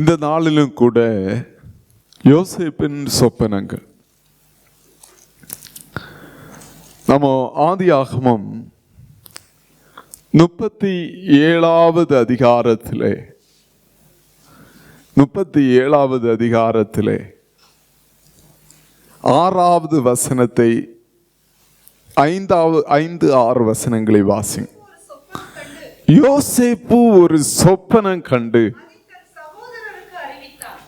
இந்த நாளிலும் கூட யோசேப்பின் சொப்பனங்கள். நம்ம ஆதியாகமம் 37வது அதிகாரத்திலே 6வது வசனத்தை 5-6 வசனங்களை வாசிங்க. யோசேப்பு ஒரு சொப்பனம் கண்டு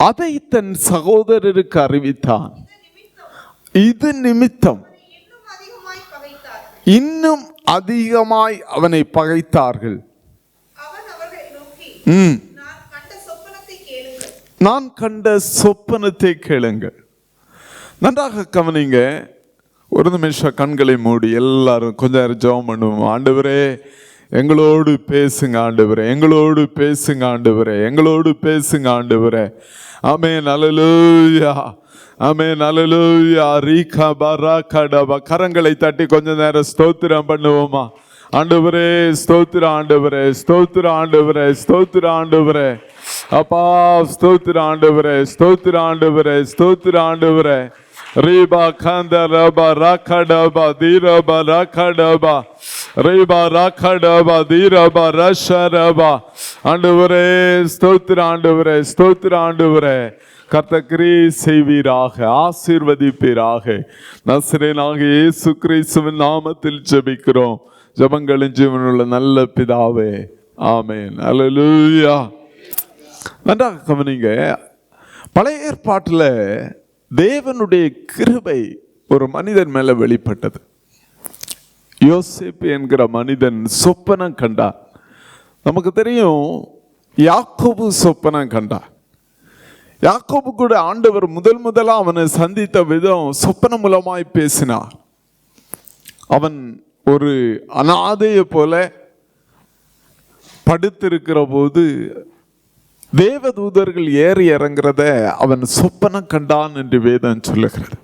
அதை தன் சகோதரருக்கு அறிவித்தான். இது நிமித்தம் இன்னும் அதிகமாய் அவனை பகைத்தார்கள். நான் கண்ட சொப்பனத்தை கேளுங்கள். நன்றாக கவனிங்க. ஒரு நிமிஷம் கண்களை மூடி எல்லாரும் கொஞ்ச நேரம் ஜெபம் பண்ணுவோம். ஆண்டவரே எங்களோடு பேசுங்க, ஆண்டவரே எங்களோடு பேசுங்க, ஆண்டவரே எங்களோடு பேசுங்க, ஆண்டவரே. ஆமென், அல்லேலூயா, ஆமென், அல்லேலூயா. ரீகா பராகடபா. கரங்களை தட்டி கொஞ்ச நேரம் ஸ்தோத்திரம் பண்ணுவோமா? ஆண்டவரே ஸ்தோத்திரம், ஆண்டவரே ஸ்தோத்திரம், ஆண்டவரே ஸ்தோத்திரம், ஆண்டவரே அப்பா ஸ்தோத்திரம், ஆண்டவரே ஸ்தோத்திரம், ஆண்டவரே ஸ்தோத்திரம், ஆண்டவரே. ரீபா கந்தரபா ராகடபா தீரபா ராகடபா ரீபா ராகடபா தீரபா ரஷரபா. ஆண்டவரே ஸ்தோத்திரம், ஆண்டவரே ஸ்தோத்திரம், ஆண்டவரே. கர்த்தரே செய்வீராக, ஆசீர்வதிப்பீராக. நசரேயனாகிய இயேசு கிறிஸ்துவின் நாமத்தில் ஜெபிக்கிறோம். ஜெபங்களின் ஜீவனுள்ள நல்ல பிதாவே, ஆமென், அல்லேலூயா. நன்றாக கவனிங்க. பழைய ஏற்பாட்டில் தேவனுடைய கிருபை ஒரு மனிதன் மேல வெளிப்பட்டது. யோசேப்பு என்கிற மனிதன் சொப்பனம் கண்டார். நமக்கு தெரியும், யாக்கோபு சொப்பனம் கண்டார். யாக்கோபு கூட ஆண்டவர் முதலா அவனை சந்தித்த விதம் சொப்பனம் மூலமாய் பேசினார். அவன் ஒரு அனாதையை போல படுத்திருக்கிற போது தேவதூதர்கள் ஏறி இறங்குறத அவன் சொப்பனம் கண்டான் என்று வேதம் சொல்லுகிறது.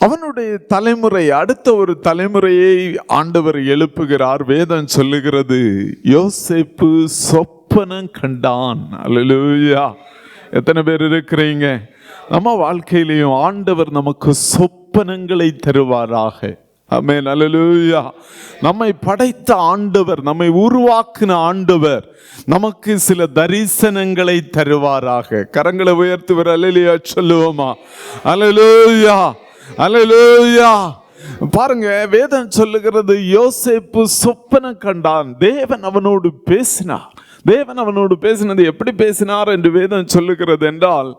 அவனுடைய தலைமுறை, அடுத்த ஒரு தலைமுறையை ஆண்டவர் எழுப்புகிறார். வேதம் சொல்லுகிறது, யோசேப்பு சொப்பனம் கண்டான். அல்லேலூயா. எத்தனை பேர் இருக்கிறீங்க? நம்ம வாழ்க்கையிலையும் ஆண்டவர் நமக்கு சொப்பனங்களை தருவாராக. ஆமென், அல்லேலூயா. நம்மை படைத்த ஆண்டவர், நம்மை உருவாக்கின ஆண்டவர் நமக்கு சில தரிசனங்களை தருவாராக. கரங்களை உயர்த்துவர் அல்லேலூயா சொல்லுவோமா? அல்லேலூயா, அல்லேலூயா. பாருங்க, வேதம் சொல்லுகிறது யோசேப்பு சொப்பனம் கண்டான். தேவன் அவனோடு பேசினார். தேவன் அவனோடு பேசினது எப்படி பேசினார் என்று வேதம் சொல்லுகிறது என்றால்,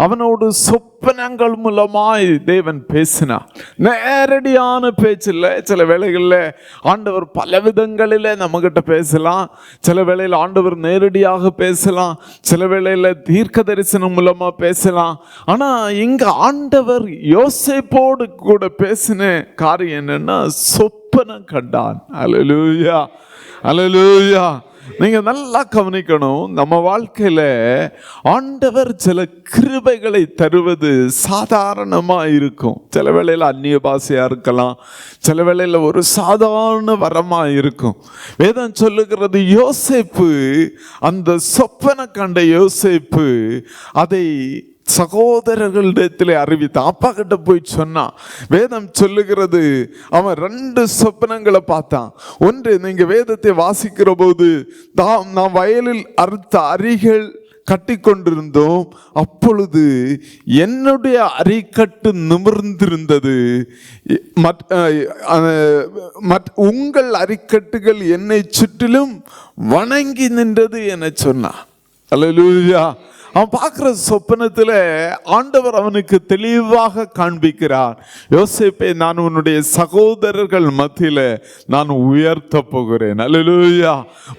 அவனோடு சொப்பனங்கள் மூலமாய் தேவன் பேசினார். நேரடியான பேச்சில் சில வேளைகளில் ஆண்டவர் பல விதங்களில் நம்மகிட்ட பேசலாம். சில வேளையில் ஆண்டவர் நேரடியாக பேசலாம், சில வேளையில் தீர்க்க தரிசனம் மூலமாக பேசலாம். ஆனால் இங்கே ஆண்டவர் யோசேப்போடு கூட பேசின காரியம் என்னன்னா, சொப்பனம் கண்டான். அல்லேலூயா, அல்லேலூயா. நீங்க நல்லா கவனிக்கணும். நம்ம வாழ்க்கையில ஆண்டவர் சில கிருபைகளை தருவது சாதாரணமா இருக்கும். சில வேளையில அந்நிய பாஷையா இருக்கலாம், சில வேளையில ஒரு சாதாரண வரமா இருக்கும். வேதம் சொல்லுகிறது, யோசேப்பு அந்த சொப்பன கண்ட யோசேப்பு அதை சகோதரர்களிடத்தில் அறிவித்தான். அப்பா கிட்ட போய் சொன்னான். வேதம் சொல்லுகிறது, அவன் 2 சொப்பனங்களை பார்த்தான். ஒன்று, நீங்க வேதத்தை வாசிக்கிற போது, நாம் வயலில் அறுத்த அரிகள் கட்டி கொண்டிருந்தோம், அப்பொழுது என்னுடைய அரிக்கட்டு நிமிர்ந்திருந்தது, உங்கள் அரிக்கட்டுகள் என்னை சுற்றிலும் வணங்கி நின்றது என சொன்னான். அல்லேலூயா. அவன் பார்க்கிற சொப்பனத்தில் ஆண்டவர் அவனுக்கு தெளிவாக காண்பிக்கிறார். யோசேப்பே, நான் உன்னுடைய சகோதரர்கள் மத்தியில் நான் உயர்த்த போகிறேன். அல்லேலூயா.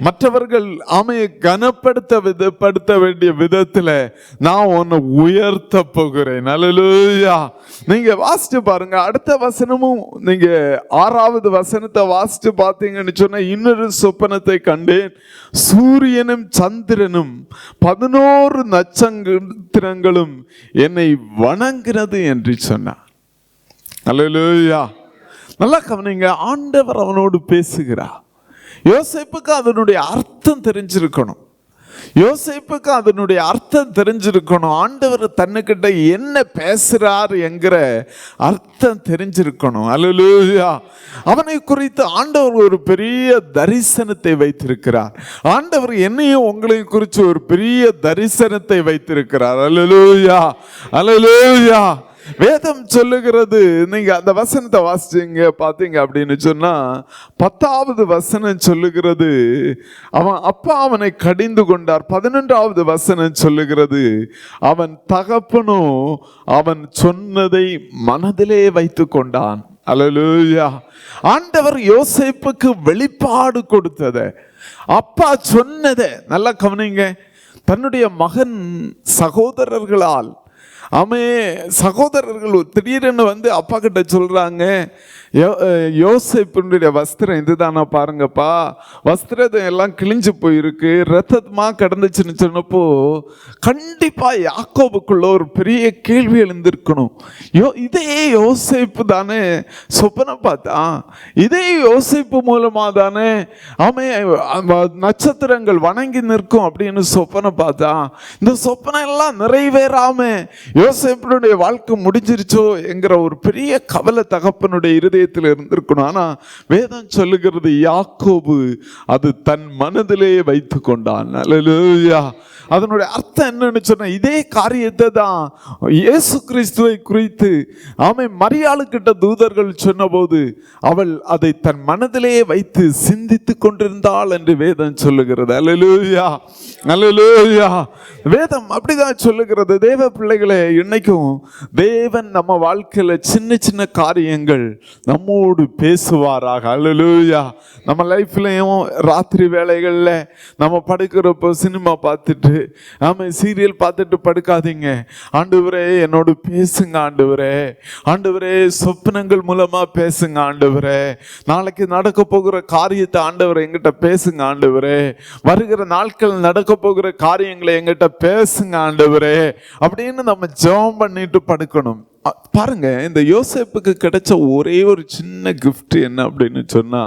மற்றவர்கள் ஆமையை கனப்படுத்த வேண்டிய விதத்தில் நான் உன்னை உயர்த்த போகிறேன். அல்லேலூயா. நீங்க வாசிச்சு பாருங்க. அடுத்த வசனமும் நீங்க 6வது வசனத்தை வாசிச்சு பார்த்தீங்கன்னு சொன்னா, இன்னொரு சொப்பனத்தை கண்டேன். சூரியனும் சந்திரனும் 11 நட்சத்திரங்களும் என்னை வணங்குகிறது என்று சொன்னார். அல்லேலூயா. நல்லா கவனிங்க. ஆண்டவர் அவனோடு பேசுகிறார். யோசேப்புக்கு அதனுடைய அர்த்தம் தெரிஞ்சிருக்கணும். யோசேப்புக்கு அதனுடைய அர்த்தம் தெரிஞ்சிருக்கணும். ஆண்டவர் தன்னுக்கிட்ட என்ன பேசுறார் என்கிற அர்த்தம் தெரிஞ்சிருக்கணும். அல்லேலூயா. அவனை குறித்து ஆண்டவர் ஒரு பெரிய தரிசனத்தை வைத்திருக்கிறார். ஆண்டவர் என்னையும் உங்களையும் குறித்து ஒரு பெரிய தரிசனத்தை வைத்திருக்கிறார். அல்லேலூயா, அல்லேலூயா. வேதம் சொல்லுகிறது, நீங்க அந்த வசனத்தை வாசிச்சீங்க பார்த்தீங்க அப்படின்னு சொன்னா 10வது வசனம் சொல்லுகிறது, அவன் அப்பா அவனை கடிந்து கொண்டார். 11வது வசனம் சொல்லுகிறது, அவன் தகப்பனும் அவன் சொன்னதை மனதிலே வைத்து கொண்டான். அல்லேலூயா. ஆண்டவர் யோசேப்புக்கு வெளிப்பாடு கொடுத்தத, அப்பா சொன்னதை நல்லா கவனிங்க. தன்னுடைய மகன் சகோதரர்களால் சகோதரர்கள் திடீரென்னு வந்து அப்பா கிட்ட சொல்றாங்க, யோசேப்பினுடைய வஸ்திரம் இதுதானா பாருங்கப்பா, வஸ்திரம் எல்லாம் கிழிஞ்சு போயிருக்கு, ரத்தமா கிடந்துச்சுன்னு சொன்னப்போ கண்டிப்பா யாக்கோபுக்குள்ள ஒரு பெரிய கேள்வி எழுந்திருக்கணும். இதே யோசேப்பு தானே சொப்பனம் பார்த்தான், இதே யோசேப்பு மூலமா தானே நட்சத்திரங்கள் வணங்கி நிற்கும் அப்படின்னு சொப்பனம் பார்த்தான். இந்த சொப்பனம் எல்லாம் நிறைவேறாம யோசேப்பினுடைய வாழ்க்கை முடிஞ்சிருச்சோ என்கிற ஒரு பெரிய கவலை தகப்பனுடைய இருதயத்தில் இருந்திருக்கணும். ஆனா வேதம் சொல்லுகிறது, யாக்கோபு அது தன் மனதிலே வைத்து கொண்டான். அல்லேலூயா. அதனுடைய அர்த்தம் என்னன்னு சொன்னா, இதே காரியத்தை தான் இயேசு கிறிஸ்துவை குறித்து மரியாளு கிட்ட தூதர்கள் சொன்னபோது அவள் அதை தன் மனதிலே வைத்து சிந்தித்து கொண்டிருந்தாள் என்று வேதம் சொல்லுகிறது. அல்லேலூயா, அல்லேலூயா. வேதம் அப்படிதான் சொல்லுகிறது. தேவ பிள்ளைகளே, இன்னைக்கும் தேவன் நம்ம வாழ்க்கையில சின்ன சின்ன காரியங்கள் நம்மோடு பேசுவாராக. அல்லேலூயா. நம்ம லைஃப்லயும் ராத்திரி வேளைகள்ல நம்ம படுக்கிறப்போ சினிமா பார்த்துட்டு சீரியல் பார்த்துட்டு படுக்காதீங்க. ஆண்டவரே என்னோடு பேசுங்க, ஆண்டவரே, ஆண்டவரே சொப்பனங்கள் மூலமா பேசுங்க, ஆண்டவரே, நாளைக்கு நடக்க போகிற காரியத்தை ஆண்டவரை எங்கிட்ட பேசுங்க, ஆண்டவரே, வருகிற நாட்கள் நடக்க போகிற காரியங்களை எங்கிட்ட பேசுங்க, ஆண்டவரே அப்படின்னு நம்ம ஜெபம் பண்ணிட்டு படுக்கணும். பாருங்க, இந்த யோசேப்புக்கு கிடைச்ச ஒரே ஒரு சின்ன கிஃப்ட் என்ன அப்படின்னு சொன்னா,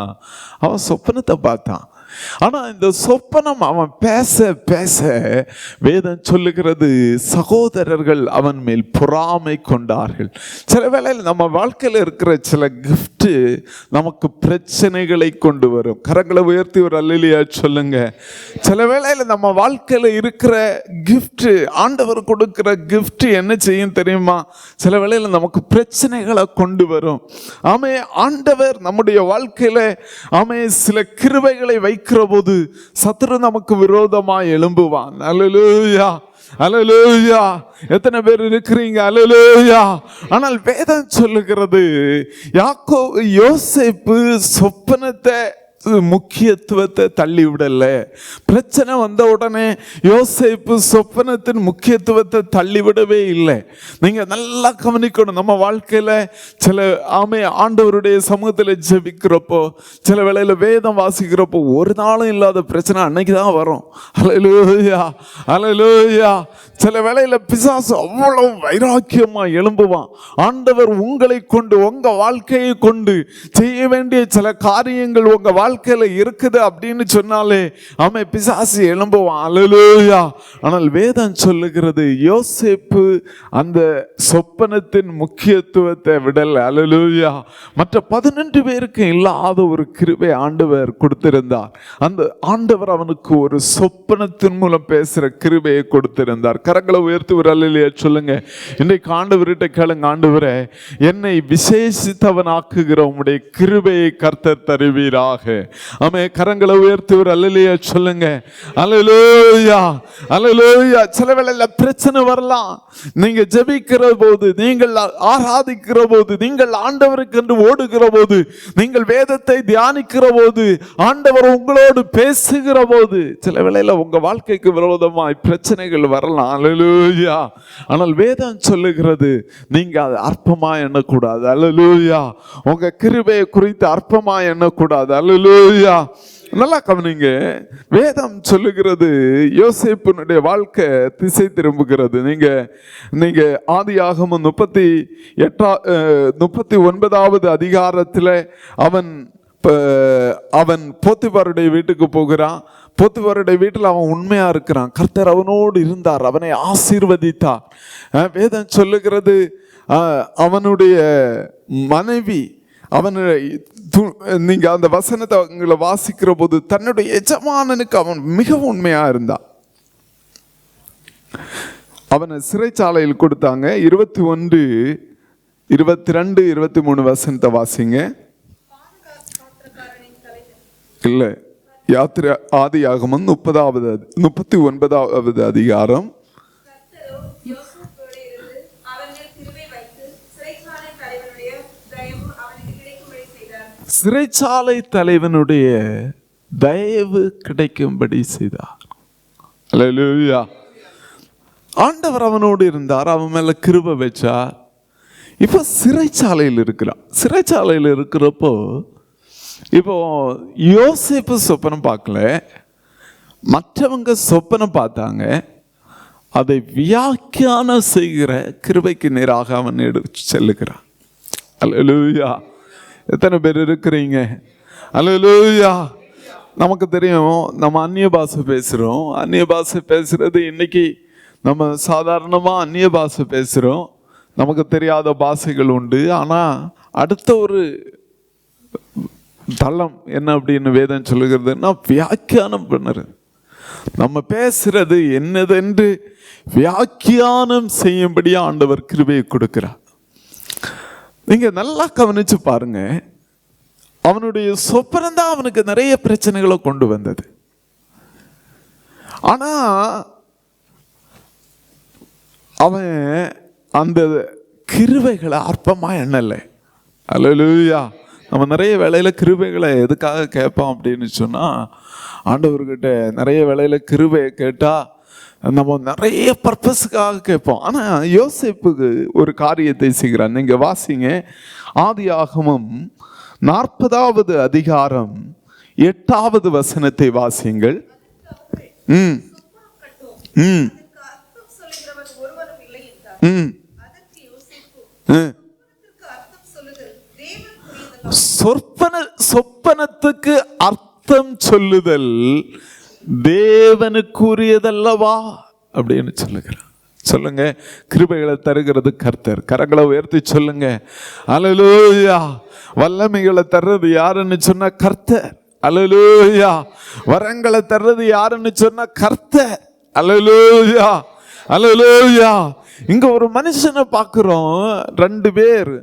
அவன் சொப்பனத்தை பார்த்தான். ஆனா இந்த சொப்பனம் அவன் பேச பேச வேதம் சொல்லுகிறது, சகோதரர்கள் அவன் மேல் பொறாமை கொண்டார்கள். சில வேளையில் நம்ம வாழ்க்கையில் இருக்கிற சில கிஃப்ட் நமக்கு பிரச்சனைகளை கொண்டு வரும். கரங்களை உயர்த்தி ஒரு அல்லேலூயா சொல்லுங்க. சில வேளையில் நம்ம வாழ்க்கையில் இருக்கிற கிஃப்ட், ஆண்டவர் கொடுக்கிற கிஃப்ட் என்ன செய்யும் தெரியுமா? சில வேளையில் நமக்கு பிரச்சனைகளை கொண்டு வரும். ஆண்டவர் நம்முடைய வாழ்க்கையில சில கிருபைகளை வைக்கிற போது சத்துரு நமக்கு விரோதமாய் எழும்புவான். அல்லேலூயா, அல்லேலூயா. எத்தனை பேர் இருக்கிறீங்க? அல்லேலூயா. ஆனால் வேதம் சொல்லுகிறது, யோசேப்பு சொப்பனத்தை முக்கியத்துவத்தை தள்ளி விடல. பிரச்சனை வந்த உடனே யோசேப்பு சொப்பனத்தின் முக்கியத்துவத்தை தள்ளிவிடவே இல்லை. நீங்க நல்லா கவனிக்கணும். நம்ம வாழ்க்கையில சில ஆண்டவருடைய சமூகத்தில் ஜெபிக்கிறப்போ, சில வேளையில வேதம் வாசிக்கிறப்போ ஒரு நாளும் இல்லாத பிரச்சனை அன்னைக்கு தான் வரும். அல்லேலூயா, அல்லேலூயா. சில வேளையில பிசாசு அவ்வளவு வைராக்கியமா எழும்புவான். ஆண்டவர் உங்களை கொண்டு, உங்க வாழ்க்கையை கொண்டு செய்ய வேண்டிய சில காரியங்கள் உங்க வாழ்க்கையில இருக்குது அப்படின்னு சொன்னாலே பிசாசு எழும்புவான். அல்லேலூயா. ஆனால் வேதம் சொல்லுகிறது, யோசேப்பு அந்த சொப்பனத்தின் முக்கியத்துவத்தை விடல. அல்லேலூயா. மற்ற 12 பேருக்கு இல்லாத ஒரு கிருபை ஆண்டவர் கொடுத்திருந்தார். அந்த ஆண்டவர் அவனுக்கு ஒரு சொப்பனத்தின் மூலம் பேசுற கிருபையை கொடுத்திருந்தார். கரங்களை உயர்த்தி ஒரு அல்லேலூயா சொல்லுங்க. இன்றைக்கு ஆண்டவர்கிட்ட கேளுங்க, ஆண்டவரே என்னை விசேஷித்தவனாக்குகிற உம்முடைய கிருபையை கர்த்தர் தருவீராக. கரங்களை உயர்த்தி ஒரு அல்லேலூயா சொல்லுங்க. அல்லேலூயா, அல்லேலூயா. சில வேளையில பிரச்சனை வரலாம். நீங்க ஜெபிக்கிற போது, நீங்கள் ஆராதிக்கிற போது, நீங்கள் ஆண்டவருக்கு என்று ஓடுகிற போது, நீங்கள் வேதத்தை தியானிக்கிற போது, ஆண்டவர் உங்களோடு பேசுகிற போது, சில வேளையில உங்க வாழ்க்கைக்கு விரோதமாய் பிரச்சனைகள் வரலாம். அல்லேலூயா. ஆனால் வேதம் சொல்லுகிறது, நீங்க அது அற்பமா எண்ணக்கூடாது. அல்லேலூயா. உங்க கிருபையை குறித்து அற்பமா எண்ணக்கூடாது. அல்லேலூயா. நல்லா கவனிங்க. வேதம் சொல்லுகிறது, யோசேப்பினுடைய வாழ்க்கை திசை திரும்புகிறது. நீங்க ஆதியாகமம் 39வது அதிகாரத்தில் அவன் போத்திபாருடைய வீட்டுக்கு போகிறான். போத்திபாருடைய வீட்டில் அவன் உண்மையா இருக்கிறான். கர்த்தர் அவனோடு இருந்தார், அவனை ஆசீர்வதித்தார். வேதம் சொல்லுகிறது அவனுடைய மனைவி நீங்க அந்த வசனத்தை வாசிக்கிற போது தன்னுடைய எஜமானனுக்கு அவன் மிகவும் உண்மையா இருந்தான். அவனை சிறைச்சாலையில் கொடுத்தாங்க. 21, 22, 23 வசனத்தை வாசிங்க. இல்ல, யாத்திரை ஆதியாகமம் 39வது அதிகாரம். சிறைச்சாலை தலைவனுடைய தயவு கிடைக்கும்படி செய்தார். அல்லேலூயா. ஆண்டவர் அவனோடு இருந்தார், அவன் மேல கிருபை வச்சார். இப்போ சிறைச்சாலையில் இருக்கிறான். சிறைச்சாலையில் இருக்கிறப்போ இப்போ யோசேப்பு சொப்பனம் பார்க்கல, மற்றவங்க சொப்பனம் பார்த்தாங்க. அதை வியாக்கியானம் செய்கிற கிருபைக்கு நேராக அவன் எடுத்து செல்லுகிறான். அல்லேலூயா. எத்தனை பேர் இருக்கிறீங்க? அல்லேலூயா. நமக்கு தெரியும், நம்ம அந்நிய பாஷை பேசுகிறோம். அந்நிய பாஷை பேசுறது இன்னைக்கு நம்ம சாதாரணமாக அந்நிய பாஷை பேசுகிறோம். நமக்கு தெரியாத பாஷைகள் உண்டு. ஆனால் அடுத்த ஒரு தளம் என்ன அப்படின்னு வேதம் சொல்லுகிறதுன்னா வியாக்கியானம் பண்ணுறது. நம்ம பேசுறது என்னதென்று வியாக்கியானம் செய்யும்படியா ஆண்டவர் கிருபையை கொடுக்கிறார். நீங்க நல்லா கவனிச்சு பாருங்க, அவனுடைய சொப்பனம் தான் அவனுக்கு நிறைய பிரச்சனைகளை கொண்டு வந்தது. ஆனா அவன் அந்த கிருபைகளை அற்பமா எண்ணலை. அல்லேலூயா. நம்ம நிறைய வேளையில கிருபைகளை எதுக்காக கேட்போம் அப்படின்னு சொன்னா, ஆண்டவர்கிட்ட நிறைய வேளையில கிருபையை கேட்டா நம்ம நிறைய பர்பஸுக்காக கேட்போம். ஆனா யோசேப்புக்கு ஒரு காரியத்தை செய்கிறான். நீங்க வாசிங்க, ஆதியாகமம் 40வது அதிகாரம் 8வது வசனத்தை வாசிங்கள். சொப்பனத்துக்கு அர்த்தம் சொல்லுதல் தேவனுக்குரியதல்லவா அப்படின்னு சொல்லுகிறார். சொல்லுங்க, கிருபைகளை தருகிறது கர்த்தர். கரங்களை உயர்த்தி சொல்லுங்க, அல்லேலூயா. வல்லமைகளை தர்றது யாருன்னு சொன்னா கர்த்தர். அல்லேலூயா. வரங்களை தர்றது யாருன்னு சொன்னா கர்த்தர். அல்லேலூயா. அல்லேலூயா. இங்க ஒரு மனுஷனை பார்க்கிறோம், 2 பேர்.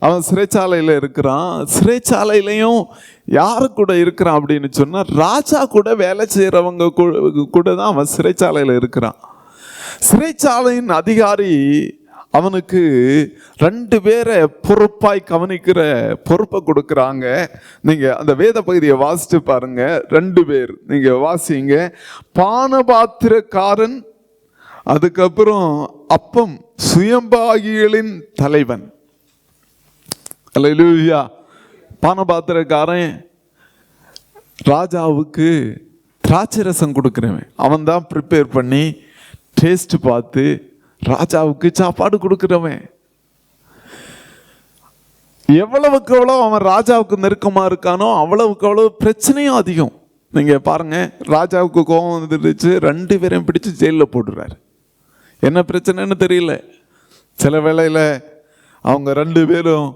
அவன் சிறைச்சாலையில் இருக்கிறான். சிறைச்சாலையிலையும் யாரு கூட இருக்கிறான் அப்படின்னு சொன்னா ராஜா கூட வேலை செய்யறவங்க கூட தான் அவன் சிறைச்சாலையில் இருக்கிறான். சிறைச்சாலையின் அதிகாரி அவனுக்கு 2 பேரை பொறுப்பாய் கவனிக்கிற பொறுப்பை கொடுக்குறாங்க. நீங்க அந்த வேத பகுதியை வாசிச்சு பாருங்க. 2 பேர் நீங்க வாசிங்க. பானபாத்திரக்காரன், அதுக்கப்புறம் அப்பம் சுயம்பாகிகளின் தலைவன். அல்லேலூயா. பானபாத்திரக்காரன் ராஜாவுக்கு திராட்சை ரசம் கொடுக்குறவன். அவன் தான் ப்ரிப்பேர் பண்ணி டேஸ்ட் பார்த்து ராஜாவுக்கு சாப்பாடு கொடுக்குறவன். எவ்வளவுக்கு எவ்வளோ அவன் ராஜாவுக்கு நெருக்கமாக இருக்கானோ அவ்வளவுக்கு அவ்வளோ பிரச்சனையும் அதிகம். நீங்கள் பாருங்க, ராஜாவுக்கு கோபம் வந்துடுச்சு, 2 பேரையும் பிடிச்சு ஜெயிலில் போட்டுறாரு. என்ன பிரச்சனைன்னு தெரியல. சில வேளையில் அவங்க 2 பேரும்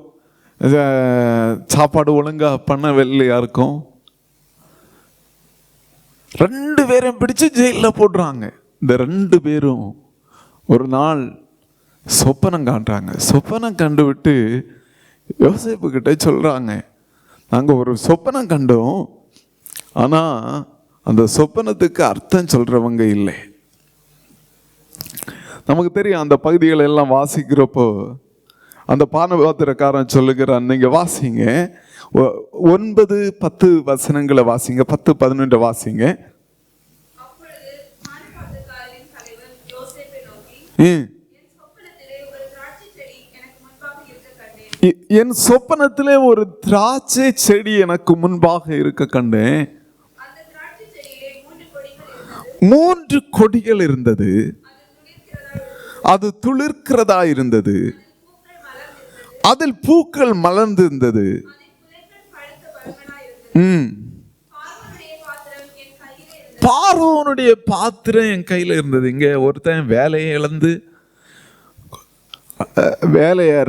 சாப்பாடு ஒழுங்கா பண்ணவில்லையா இருக்கும். 2 பேரையும் பிடிச்சு ஜெயிலில் போடுறாங்க. இந்த 2 பேரும் ஒரு நாள் சொப்பனம் காண்றாங்க. சொப்பனம் கண்டு விட்டு யோசேப்பு கிட்ட சொல்றாங்க, நாங்கள் ஒரு சொப்பனம் கண்டோம், ஆனால் அந்த சொப்பனத்துக்கு அர்த்தம் சொல்றவங்க இல்லை. நமக்கு தெரியும், அந்த பகுதிகளை எல்லாம் வாசிக்கிறப்போ அந்த பானபாத்திரக்காரன் சொல்லுகிறான். நீங்க வாசிங்க, 9, 10 வசனங்களை வாசிங்க. 10, 11 வாசிங்க. என் சொப்பனத்திலே ஒரு திராட்சை செடி எனக்கு முன்பாக இருக்க கண்டேன். 3 கொடிகள் இருந்தது, அது துளிர்க்கிறதா இருந்தது, அதில் பூக்கள் மலர்ந்து இருந்தது. பார்வோனுடைய பாத்திரம் என் கையில இருந்தது. இங்க ஒருத்தன் வேலையை இழந்து,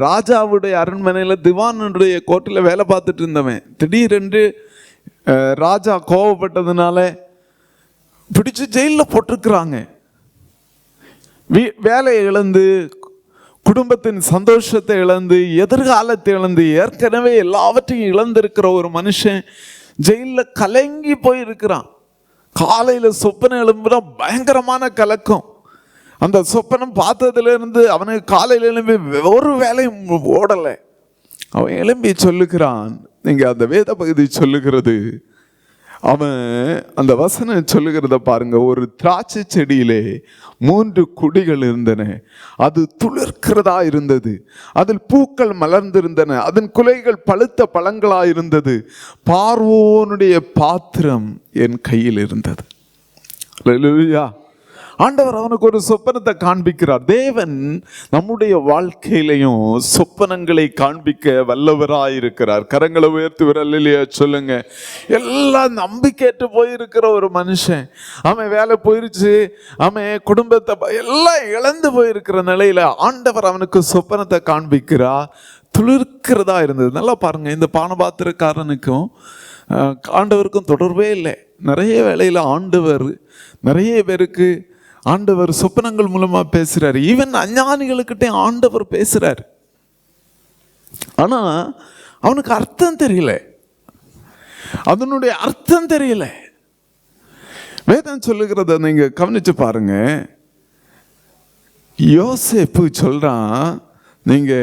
ராஜாவுடைய அரண்மனையில திவானுடைய கோர்ட்டில் வேலை பார்த்துட்டு இருந்தவன் திடீரென்று ராஜா கோவப்பட்டதுனால பிடிச்சு ஜெயிலில் போட்டிருக்கிறாங்க. வேலையை இழந்து, குடும்பத்தின் சந்தோஷத்தை இழந்து, எதிர்காலத்தை இழந்து, ஏற்கனவே எல்லாவற்றையும் இழந்திருக்கிற ஒரு மனுஷன் ஜெயிலில் கலங்கி போயிருக்கிறான். காலையில் சொப்பனை எழும்புனா பயங்கரமான கலக்கம். அந்த சொப்பனம் பார்த்ததுல இருந்து அவனுக்கு காலையில் எழும்பி ஒரு வேலையும் ஓடலை. அவன் எழும்பி சொல்லுகிறான், நீங்க அந்த வேத பகுதி சொல்லுகிறது, அவன் அந்த வசனம் சொல்லுகிறத பாருங்க. ஒரு திராட்சை செடியிலே 3 கொடிகள் இருந்தன, அது துளிர்க்கிறதா இருந்தது, அதில் பூக்கள் மலர்ந்திருந்தன, அதன் குலைகள் பழுத்த பழங்களாயிருந்தது, பார்வோனுடைய பாத்திரம் என் கையில் இருந்தது. அல்லேலூயா. ஆண்டவர் அவனுக்கு ஒரு சொப்பனத்தை காண்பிக்கிறார். தேவன் நம்முடைய வாழ்க்கையிலையும் சொப்பனங்களை காண்பிக்க வல்லவராயிருக்கிறார். கரங்களை உயர்த்தி விரல்லையா சொல்லுங்க. எல்லாம் நம்பிக்கையற்று போயிருக்கிற ஒரு மனுஷன், அவன் வேலை போயிருச்சு, அவன் குடும்பத்தை எல்லாம் இழந்து போயிருக்கிற நிலையில ஆண்டவர் அவனுக்கு சொப்பனத்தை காண்பிக்கிறார். துளிர்க்கிறதா இருந்தது. நல்லா பாருங்க, இந்த பானபாத்திரக்காரனுக்கும் ஆண்டவருக்கும் தொடர்பே இல்லை. நிறைய வேளையில் ஆண்டவர் நிறைய பேருக்கு ஆண்டவர் சொப்பனங்கள் மூலமா பேசுறாரு. ஈவன் அஞ்ஞானிகளுக்கிட்டே ஆண்டவர் பேசுறாரு. ஆனா அவனுக்கு அர்த்தம் தெரியல, அதனுடைய அர்த்தம் தெரியல. வேதம் சொல்லுகிறத நீங்க கவனிச்சு பாருங்க. யோசேப்பு சொல்றான், நீங்க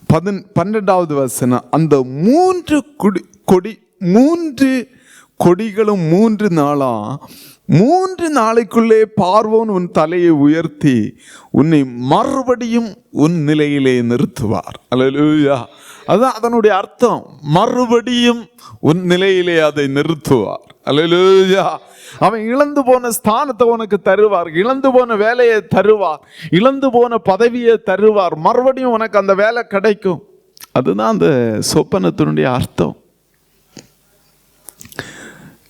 12வது வசனம், அந்த 3 கொடிகளும் 3 நாளா 3 நாளைக்குள்ளே பார்வோன் உன் தலையை உயர்த்தி உன்னை மறுபடியும் உன் நிலையிலே நிறுத்துவார். அல்லேலூயா. அதான் அதனுடைய அர்த்தம், மறுபடியும் உன் நிலையிலே அதை நிறுத்துவார். அல்லேலூயா. அவன் இழந்து போன ஸ்தானத்தை உனக்கு தருவார், இழந்து போன வேலையை தருவார், இழந்து போன பதவியை தருவார், மறுபடியும் உனக்கு அந்த வேலை கிடைக்கும். அதுதான் அந்த சொப்பனத்தினுடைய அர்த்தம்.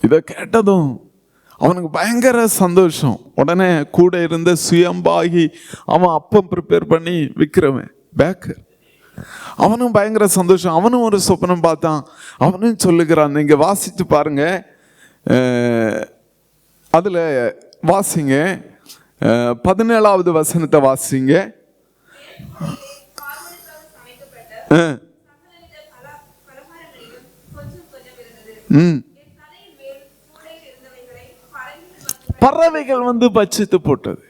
இதை கேட்டதும் அவனுக்கு பயங்கர சந்தோஷம். உடனே கூட இருந்த சுயம்பாகி அவன் அப்பம் ப்ரிப்பேர் பண்ணி விற்கிறவன் பேக்கர், அவனும் பயங்கர சந்தோஷம். அவனும் ஒரு சொப்பனம் பார்த்தான். அவனும் சொல்லுகிறான். நீங்க வாசித்து பாருங்க, அதுல வாசிங்க, 17வது வசனத்தை வாசிங்க. பறவைகள் வந்து பட்சித்து போட்டது.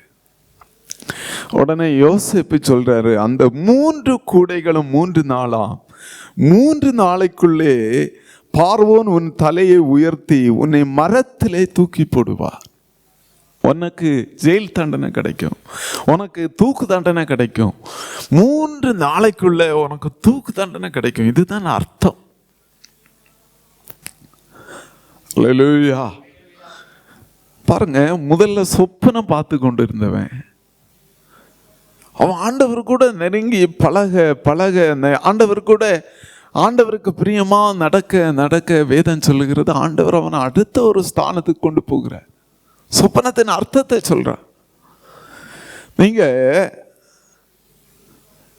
உடனே யோசேப்பு சொல்றாரு, அந்த 3 கூடைகளும் 3 நாளா 3 நாளைக்குள்ளே பார்வோன் உன் தலையை உயர்த்தி உன்னை மரத்திலே தூக்கி போடுவார். உனக்கு ஜெயில் தண்டனை கிடைக்கும், உனக்கு தூக்கு தண்டனை கிடைக்கும். 3 நாளைக்குள்ள உனக்கு தூக்கு தண்டனை கிடைக்கும். இதுதான் அர்த்தம். அல்லேலூயா. பாருங்க, முதல்ல சொப்பனை பார்த்து கொண்டு இருந்தவன் அவன் ஆண்டவர் கூட நெருங்கி பழக ஆண்டவர் கூட ஆண்டவருக்கு பிரியமா நடக்க வேதம் சொல்லுகிறது. ஆண்டவர் அவனை அடுத்த ஒரு ஸ்தானத்துக்கு கொண்டு போகிறார். சொப்பனத்தின் அர்த்தத்தை சொல்றார். நீங்க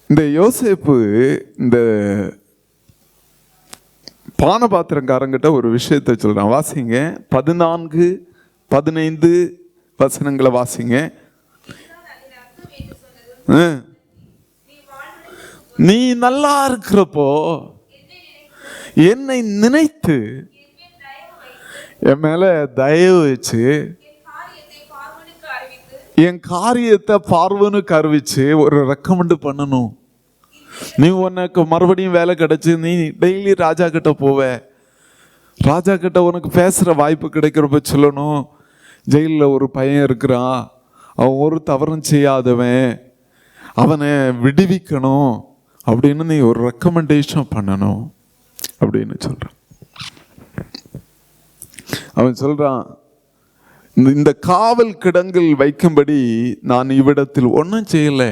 இந்த யோசேப்பு இந்த பானபாத்திரக்காரங்கிட்ட ஒரு விஷயத்தை சொல்றான். வாசிங்க, 14, 15 வசனங்களை வாசிங்க. நீ நல்லா இருக்கிறப்போ என்னை நினைத்து என் மேல தயவு வச்சு என் காரியத்தை பார்வோனுக்கு அறிவிச்சு ஒரு ரெக்கமெண்ட் பண்ணணும். நீ உனக்கு மறுபடியும் வேலை கிடைச்சு நீ டெய்லி ராஜா கிட்ட போவ, ராஜா கிட்ட உனக்கு பேசுற வாய்ப்பு கிடைக்கிறப்ப சொல்லணும், ஜெயிலில் ஒரு பையன் இருக்கிறான், அவன் ஒரு தவறும் செய்யாதவன், அவனை விடுவிக்கணும் அப்படின்னு நீ ஒரு ரெக்கமெண்டேஷன் பண்ணணும் அப்படின்னு சொல்றான். அவன் சொல்றான், இந்த காவல் கிடங்கில் வைக்கும்படி நான் இவ்விடத்தில் ஒன்றும் செய்யலை,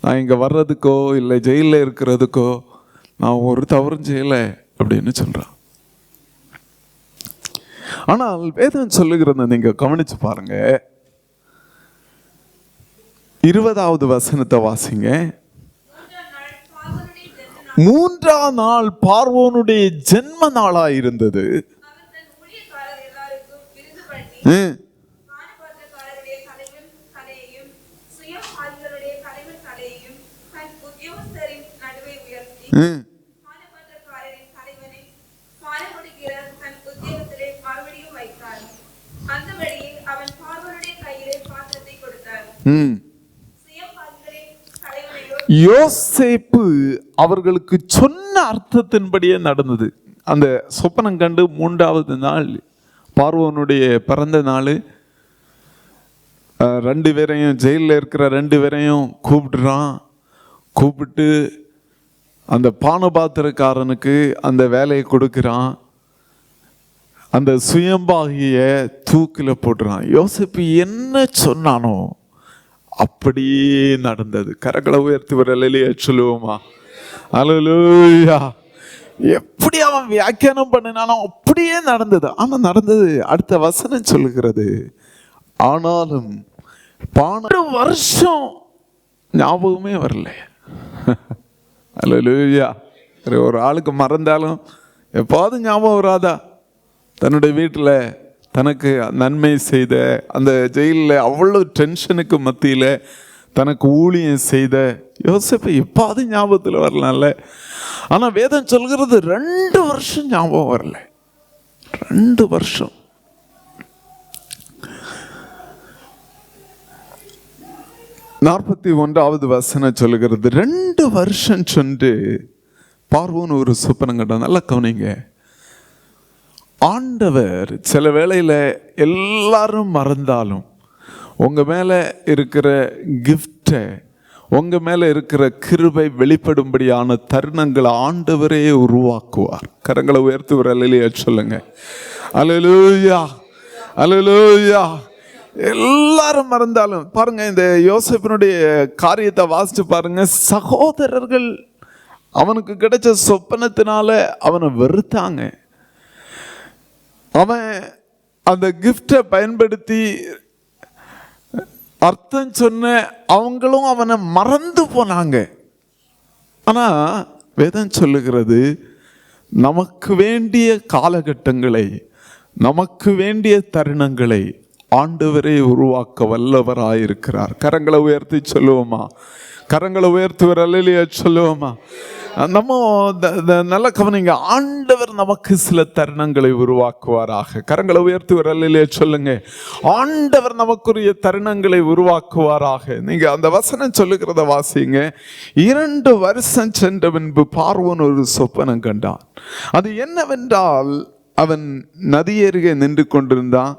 நான் இங்கே வர்றதுக்கோ இல்லை ஜெயிலில் இருக்கிறதுக்கோ நான் ஒரு தவறும் செய்யலை அப்படின்னு சொல்றான். ஆனால் வேதம் சொல்லுகிறத நீங்க கவனிச்சு பாருங்க. 20வது வசனத்தை வாசிங்க. 3ஆம் நாள் பார்வோனுடைய ஜென்ம நாளா இருந்தது. யோசேப்பு அவர்களுக்கு சொன்ன அர்த்தத்தின்படியே நடந்தது. அந்த சொப்பனம் கண்டு 3வது நாள் பார்வோனுடைய பிறந்த நாள். 2 பேரையும் ஜெயிலில் இருக்கிற 2 பேரையும் கூப்பிட்டு அந்த பானபாத்திரக்காரனுக்கு அந்த வேலையை கொடுக்கிறான். அந்த சுயம்பாகிய தூக்கில் போடுறான். யோசேப்பு என்ன சொன்னானோ அப்படியே நடந்தது. கரங்களை உயர்த்தி ஒரு அல்லேலூயா சொல்லுவோமா? அல்லேலூயா. எப்படி அவன் வியாக்கியானம் பண்ணினானோ அப்படியே நடந்தது. ஆனா நடந்தது. அடுத்த வசனம் சொல்லுகிறது, ஆனாலும் 12 வருஷம் ஞாபகமே வரல. அல்லேலூயா. ஒரு ஆளுக்கு மறந்தாலும் எப்பாவது ஞாபகம் வராதா? தன்னுடைய வீட்டில் தனக்கு நன்மை செய்த, அந்த ஜெயிலில் அவ்வளவு டென்ஷனுக்கு மத்தியில் தனக்கு ஊழியம் செய்த யோசேப்பு எப்பாவது ஞாபகத்தில் வரலாம்ல. ஆனால் வேதம் சொல்கிறது 2 வருஷம் ஞாபகம் வரல. 2 வருஷம். நாற்பத்தி வசனம் சொல்லுகிறது, 2 வருஷம் சென்று பார்வோன் ஒரு சொப்பனம் கண்டான். நல்லா கவனிங்க. ஆண்டவர் சில வேளையில் எல்லாரும் மறந்தாலும் உங்க மேல இருக்கிற கிஃப்டை, உங்க மேல இருக்கிற கிருபை வெளிப்படும்படியான தருணங்களை ஆண்டவரே உருவாக்குவார். கரங்களை உயர்த்தி ஒரு அல்லேலூயா சொல்லுங்க. அல்லேலூயா, அல்லேலூயா. எல்லாரும் மறந்தாலும் பாருங்க, இந்த யோசேப்பினுடைய காரியத்தை வாசிச்சு பாருங்க. சகோதரர்கள் அவனுக்கு கிடைச்ச சொப்பனத்தினால அவனை வெறுத்தாங்க. அவன் அந்த கிஃப்டை பயன்படுத்தி அர்த்தம் சொன்ன அவங்களும் அவனை மறந்து போனாங்க. ஆனா வேதம் சொல்லுகிறது, நமக்கு வேண்டிய காலகட்டங்களை, நமக்கு வேண்டிய தருணங்களை ஆண்டவரே உருவாக்க வல்லவராயிருக்கிறார். கரங்களை உயர்த்தி சொல்லுவோமா? கரங்களை உயர்த்தி ஒரு அல்லேலூயா சொல்லுவோமா? நம்ம நல்ல கவனிங்க. ஆண்டவர் நமக்கு சில தருணங்களை உருவாக்குவாராக. கரங்களை உயர்த்தி ஒரு அல்லேலூயா சொல்லுங்க. ஆண்டவர் நமக்குரிய தருணங்களை உருவாக்குவாராக. நீங்க அந்த வசனம் சொல்லுகிறத வாசிங்க. 2 வருஷம் சென்ற பின்பு பார்வோன் ஒரு சொப்பனம் கண்டான். அது என்னவென்றால், அவன் நதியருகே நின்று கொண்டிருந்தான்.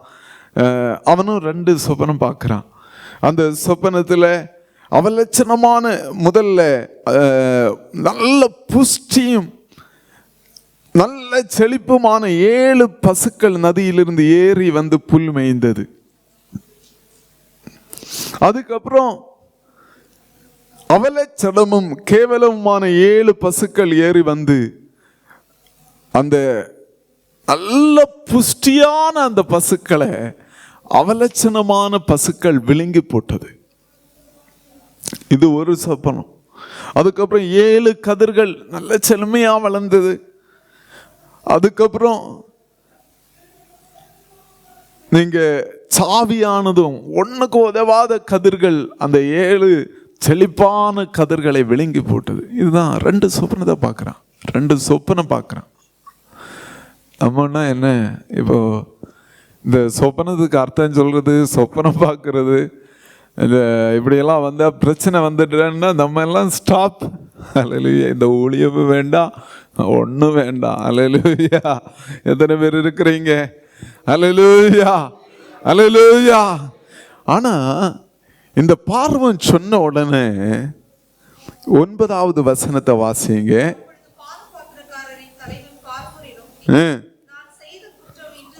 அவனும் 2 சொப்பனம் பார்க்கிறான். அந்த சொப்பனத்தில் அவலட்சணமான, முதல்ல நல்ல புஷ்டியும் நல்ல செழிப்புமான 7 பசுக்கள் நதியிலிருந்து ஏறி வந்து புல் மேய்ந்தது. அதுக்கப்புறம் அவலட்சணமும் கேவலமுமான 7 பசுக்கள் ஏறி வந்து அந்த நல்ல புஷ்டியான அந்த பசுக்களை அவலட்சணமான பசுக்கள் விழுங்கி போட்டது. இது ஒரு சொப்பனம். அதுக்கப்புறம் 7 கதிர்கள் நல்ல செழுமையா வளர்ந்தது. அதுக்கப்புறம் நீங்க சாவியானதும் ஒண்ணுக்கு உதவாத கதிர்கள் அந்த 7 செழிப்பான கதிர்களை விழுங்கி போட்டது. இதுதான் 2 சொப்பனத்தை பார்க்குறான். 2 சொப்பனம் பார்க்குறான். நம்மன்னா என்ன, இப்போ இந்த சொப்பனத்துக்கு அர்த்தம் சொல்றது, சொப்பனம் பார்க்கறது, இந்த இப்படியெல்லாம் வந்தால் பிரச்சனை வந்துடுறேன்னா நம்ம எல்லாம் ஸ்டாப். அல்லேலூயா. இந்த ஊழியம் வேண்டாம், ஒன்றும் வேண்டாம். அல்லேலூயா. எத்தனை பேர் இருக்கிறீங்க? அல்லேலூயா, அல்லேலூயா. ஆனா இந்த பார்வன் சொன்ன உடனே 9வது வசனத்தை வாசிங்க.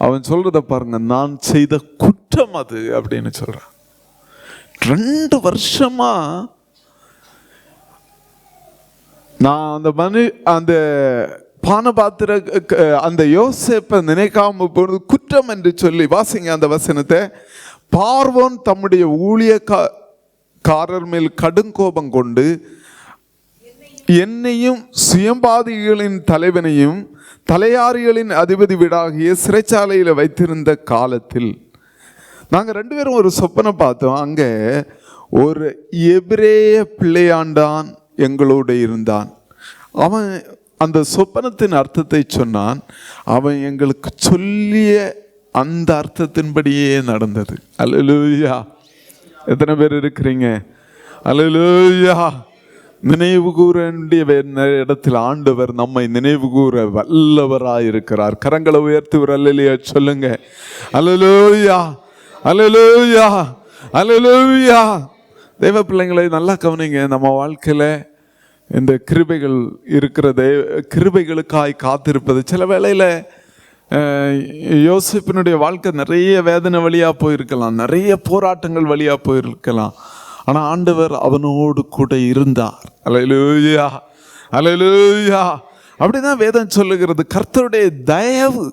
அவன் சொல்றத பாருங்க, நான் செய்த குற்றம் அது அப்படின்னு சொல்றான். 2 வருஷமா நான் அந்த பானபாத்திர அந்த யோசேப்பை நினைக்காம போனது குற்றம் என்று சொல்லி வாசிங்க அந்த வசனத்தை. பார்வோன் தம்முடைய ஊழியக்காரர் மேல் கடுங்கோபம் கொண்டு என்னையும் சுயம்பாதிகளின் தலைவனையும் தலையாரிகளின் அதிபதி வீடாகிய சிறைச்சாலையில் வைத்திருந்த காலத்தில் நாங்கள் 2 பேரும் ஒரு சொப்பனை பார்த்தோம். அங்கே ஒரு எபிரேய பிள்ளையாண்டான் எங்களோடு இருந்தான். அவன் அந்த சொப்பனத்தின் அர்த்தத்தை சொன்னான். அவன் எங்களுக்கு சொல்லிய அந்த அர்த்தத்தின்படியே நடந்தது. அல்லேலூயா. எத்தனை பேர் இருக்கிறீங்க? அல்லேலூயா. நினைவு கூற வேண்டிய இடத்தில் ஆண்டவர் நம்மை நினைவு கூற வல்லவராயிருக்கிறார். கரங்களை உயர்த்தி ஒரு அல்லேலூயா சொல்லுங்க. அல்லேலூயா, அல்லேலூயா, அல்லேலூயா. தெய்வ பிள்ளைங்களை நல்லா கவனிங்க. நம்ம வாழ்க்கையில் இந்த கிருபைகள் இருக்கிறது, கிருபைகளுக்காய் காத்திருப்பது. சில வேளையில் யோசேப்பினுடைய வாழ்க்கை நிறைய வேதனை வழியாக போயிருக்கலாம், நிறைய போராட்டங்கள் வழியாக போயிருக்கலாம். ஆனால் ஆண்டவர் அவனோடு கூட இருந்தார். அல்லேலூயா, அல்லேலூயா. அப்படிதான் வேதம் சொல்லுகிறது. கர்த்தருடைய தயவு,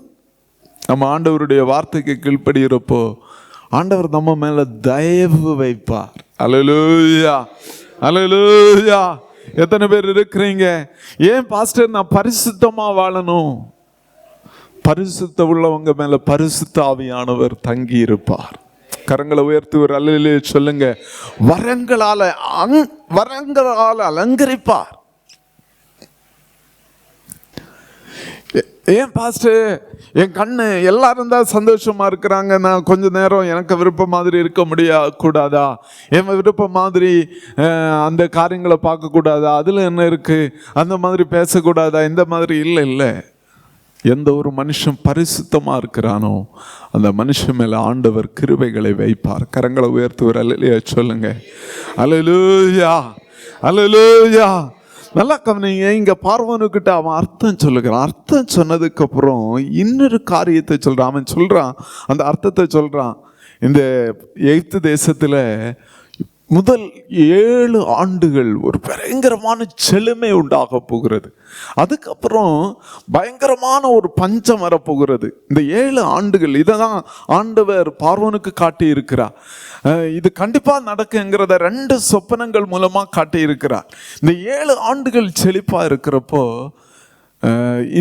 நம்ம ஆண்டவருடைய வார்த்தைக்கு கீழ்ப்படுகிறப்போ ஆண்டவர் நம்ம மேல தயவு வைப்பார். அல்லேலூயா, அல்லேலூயா. எத்தனை பேர் இருக்கிறீங்க? ஏன் பாஸ்டர் நான் பரிசுத்தமா வாழணும்? பரிசுத்த உள்ளவங்க மேல பரிசுத்த ஆவியானவர் தங்கி இருப்பார். கரங்களை உயர்த்தி ஒரு அல்லேலூயா சொல்லுங்க. வரங்களால அலங்கரிப்பார். ஏன் பாஸ்டர் என் கண்ணு எல்லாரும் தான் சந்தோஷமா இருக்கிறாங்க, நான் கொஞ்ச நேரம் எனக்கு விருப்பம் மாதிரி இருக்க கூடாதா? என் விருப்பம் மாதிரி அந்த காரியங்களை பார்க்கக்கூடாதா? அதில் என்ன இருக்கு? அந்த மாதிரி பேசக்கூடாதா? இந்த மாதிரி இல்லை. எந்த ஒரு மனுஷன் பரிசுத்தமா இருக்கிறானோ அந்த மனுஷன் மேல ஆண்டவர் கிருபைகளை வைப்பார். கரங்களை உயர்த்துவர் அல்லேலூயா சொல்லுங்க. அல்லேலூயா, அல்லேலூயா. நல்லா கவனிங்க. இங்க பார்வோனுக்கிட்ட அவன் அர்த்தம் சொல்லுகிறான். அர்த்தம் சொன்னதுக்கு அப்புறம் இன்னொரு காரியத்தை சொல்றான். அவன் சொல்றான், அந்த அர்த்தத்தை சொல்றான். இந்த எகிப்து தேசத்துல முதல் 7 ஆண்டுகள் ஒரு பயங்கரமான செழுமை உண்டாக போகிறது. அதுக்கப்புறம் பயங்கரமான ஒரு பஞ்சம் வரப்போகிறது. இந்த 7 ஆண்டுகள் இதை தான் ஆண்டவர் பார்வோனுக்கு காட்டி இருக்கிறார். இது கண்டிப்பா நடக்குங்கிறத 2 சொப்பனங்கள் மூலமா காட்டி இருக்கிறார். இந்த 7 ஆண்டுகள் செழிப்பா இருக்கிறப்போ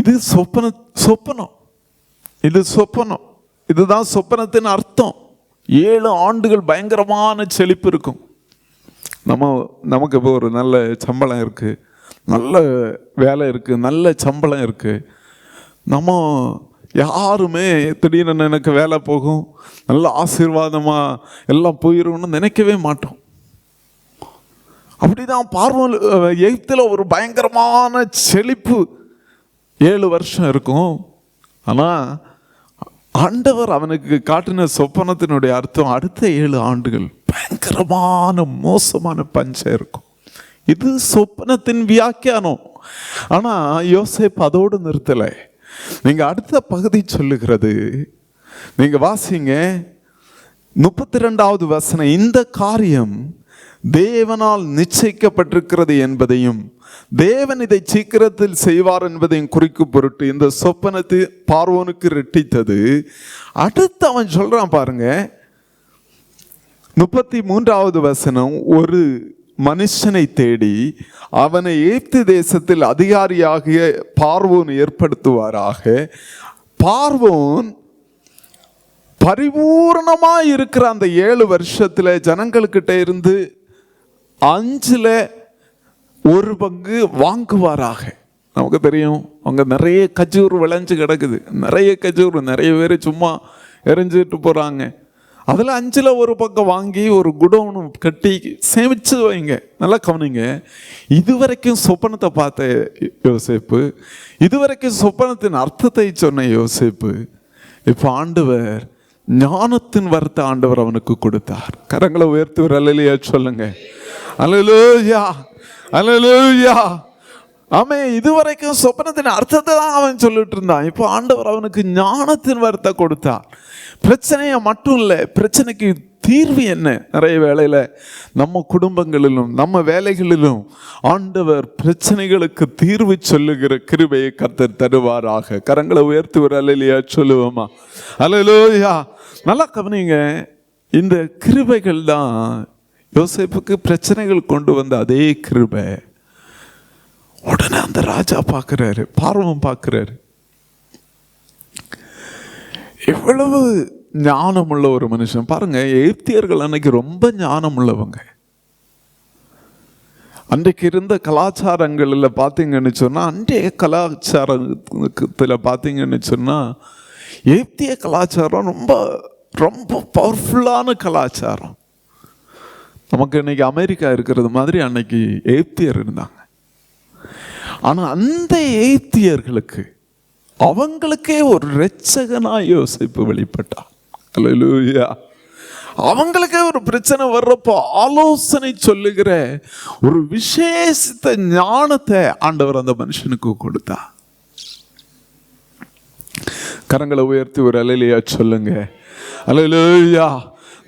இது சொப்பனம், இது சொப்பனம், இதுதான் சொப்பனத்தின் அர்த்தம். 7 ஆண்டுகள் பயங்கரமான செழிப்பு இருக்கும். நமக்கு இப்போ ஒரு நல்ல சம்பளம் இருக்குது, நல்ல வேலை இருக்குது, நல்ல சம்பளம் இருக்குது. நம்ம யாருமே திடீர்னு எனக்கு வேலை போகும், நல்ல ஆசீர்வாதமாக எல்லாம் போயிடும்னு நினைக்கவே மாட்டோம். அப்படிதான் பார்வோன் எகிப்தில் ஒரு பயங்கரமான செழிப்பு 7 வருஷம் இருக்கும். ஆனால் ஆண்டவர் அவனுக்கு காட்டின சொப்பனத்தினுடைய அர்த்தம் அடுத்த 7 ஆண்டுகள் பயங்கரமான மோசமான பஞ்சம் இருக்கும். இது சொப்பனத்தின் வியாக்கியானம். ஆனா யோசேப்பு அதோடு நிறுத்தலை. நீங்க அடுத்த பகுதி சொல்லுகிறது, நீங்க வாசிங்க 32வது வசனம். இந்த காரியம் தேவனால் நிச்சயிக்கப்பட்டிருக்கிறது என்பதையும் தேவன் இதை சீக்கிரத்தில் செய்வார் என்பதையும் குறிக்கும் பொருட்டு இந்த சொப்பனத்தை பார்வோனுக்கு ரெட்டித்தது. அடுத்து அவன் சொல்றான் பாருங்க, 33வது வசனம். ஒரு மனுஷனை தேடி அவனை எகிப்து தேசத்தில் அதிகாரியாகிய பார்வோன் ஏற்படுத்துவாராக. பார்வோன் பரிபூர்ணமா இருக்கிற அந்த 7 வருஷத்துல ஜனங்களுக்கிட்ட இருந்து 5ல் 1 பங்கு வாங்குவாராக. நமக்கு தெரியும், அவங்க நிறைய கஜூர் விளைஞ்சு கிடக்குது, நிறைய கஜூர், நிறைய பேர் சும்மா எரிஞ்சிட்டு போறாங்க. அதில் 5ல் 1 பங்கு வாங்கி ஒரு குடோனு கட்டி சேமிச்சு வைங்க. நல்லா கவனிங்க. இதுவரைக்கும் சொப்பனத்தை பார்த்த யோசேப்பு, இதுவரைக்கும் சொப்பனத்தின் அர்த்தத்தை சொன்ன யோசேப்பு, இப்போ ஆண்டவர் ஞானத்தின் வரத்தை ஆண்டவர் அவனுக்கு கொடுத்தார். கரங்களை உயர்த்தி ஒரு அல்லேலூயா சொல்லுங்க. அல்லேலூயா, அல்லேலூயா. அவன் இதுவரைக்கும் சொப்பனத்தின் அர்த்தத்தை தான் அவன் சொல்லிட்டு இருந்தான். இப்போ ஆண்டவர் அவனுக்கு ஞானத்தின் வரத்தை கொடுத்தார். பிரச்சனையை மட்டும் இல்லை, பிரச்சனைக்கு தீர்வு என்ன? நிறைய வேளையில நம்ம குடும்பங்களிலும் நம்ம வேலைகளிலும் ஆண்டவர் பிரச்சனைகளுக்கு தீர்வு சொல்லுகிற கிருபையை கர்த்தர் தருவாராக. கரங்களை உயர்த்தி ஒரு அல்லேலூயா சொல்லுவோமா? அல்லேலூயா. நல்லா கவனிங்க, இந்த கிருபைகள் தான் யோசேப்புக்கு பிரச்சனைகள் கொண்டு வந்த அதே கிருபை. உடனே அந்த ராஜா பார்க்கிறாரு, பார்வம் பார்க்கிறாரு, எவ்வளவு ஞானம் உள்ள ஒரு மனுஷன் பாருங்க. எகிப்தியர்கள் அன்னைக்கு ரொம்ப ஞானம் உள்ளவங்க. அன்றைக்கு இருந்த கலாச்சாரங்களில் பார்த்தீங்கன்னு சொன்னால், அன்றைய கலாச்சாரத்தில் பார்த்தீங்கன்னு சொன்னால், எகிப்திய கலாச்சாரம் ரொம்ப ரொம்ப பவர்ஃபுல்லான கலாச்சாரம். நமக்கு இன்னைக்கு அமெரிக்கா இருக்கிறது மாதிரி அன்னைக்கு எகிப்தியர் இருந்தாங்க. ஆனால் அந்த எகிப்தியர்களுக்கு அவங்களுக்கே ஒரு இரட்சகனாய் யோசேப்பு வெளிப்பட்டார். அல்லேலூயா. அவங்களுக்கே ஒரு பிரச்சனை வர்றப்போ ஆலோசனை சொல்லுகிற ஒரு விசேஷித்த ஞானத்தை ஆண்டவர் அந்த மனுஷனுக்கு கொடுத்தா. கரங்களை உயர்த்தி ஒரு அல்லேலூயா சொல்லுங்க. அல்லேலூயா.